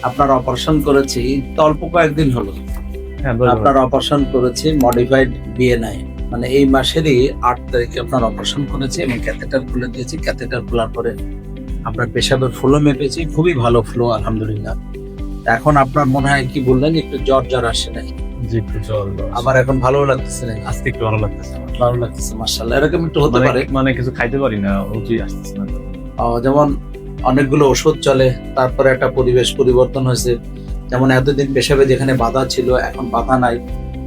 আপনার অপারেশন করেছি তো অল্প কয়েকদিন হলো। হ্যাঁ, আপনার অপারেশন করেছি মডিফাইড বিএনআই, মানে এই মাসেরই 8 তারিখে আপনার অপারেশন করেছি এবং ক্যাথেটার খুলে দিয়েছি। ক্যাথেটার খোলার পরে আপনার পেশাবের ফ্লো মেপেছি, খুবই ভালো ফ্লো আলহামদুলিল্লাহ। এখন আপনার মনে হয় কি বললেন, একটু জ্বর আসে নাকি? জি, একটু জ্বর আবার এখন ভালো লাগতেছে নাকি? আজকে একটু ভালো লাগতেছে আমার। ভালো লাগতেছে মাশাআল্লাহ। এরকম একটু হতে পারে। মানে কিছু খাইতে পারি না, রুচি আসতেছে না। যেমন অনেকগুলো ওষুধ চলে, তারপরে একটা পরিবেশ পরিবর্তন হয়েছে। যেমন এতদিন পেশাবে যেখানে বাধা ছিল এখন বাধা নাই,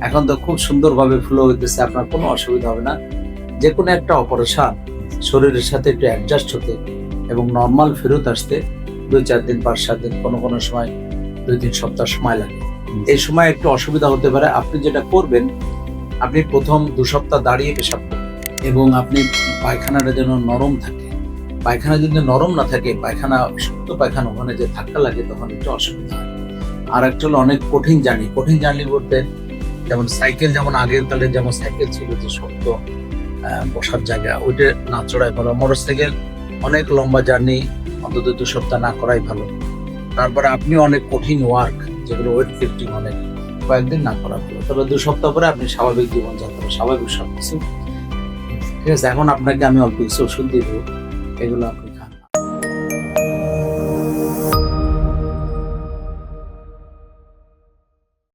এখন তো খুব সুন্দরভাবে ফ্লো হইতেছে, আপনার কোনো অসুবিধা হবে না। যে কোনো একটা অপারেশন শরীরের সাথে একটু অ্যাডজাস্ট হতে এবং নর্মাল ফেরত আসতে 2-4 দিন 5-7 দিন, কোনো সময় 2-3 সপ্তাহ সময় লাগে। এই সময় একটু অসুবিধা হতে পারে। আপনি যেটা করবেন, আপনি প্রথম 2 সপ্তাহ দাঁড়িয়ে পেশাব করবেন এবং আপনি পায়খানাটা যেন নরম থাকে। পায়খানা যদি নরম না থাকে, পায়খানা শক্ত পায়খানা, ওখানে যে ধাক্কা লাগে তখন একটু অসুবিধা হয়। আর একটা হলো অনেক কঠিন জার্নি বলতে যেমন সাইকেল, যেমন আগের কালে যেমন সাইকেল ছিল যে শক্ত বসার জায়গা, ওইটা না চড়াই ভালো। মোটরসাইকেল অনেক লম্বা জার্নি অন্তত 2 সপ্তাহ না করাই ভালো। তারপরে আপনি অনেক কঠিন ওয়ার্ক যেগুলো ওয়েট লিফটিং অনেক কয়েকদিন না করা ভালো। তবে 2 সপ্তাহ পরে আপনি স্বাভাবিক জীবনযাত্রা, স্বাভাবিক সবকিছু ঠিক আছে। এখন আপনাকে আমি অল্প কিছু ওষুধ দিব, এগুলো আপনি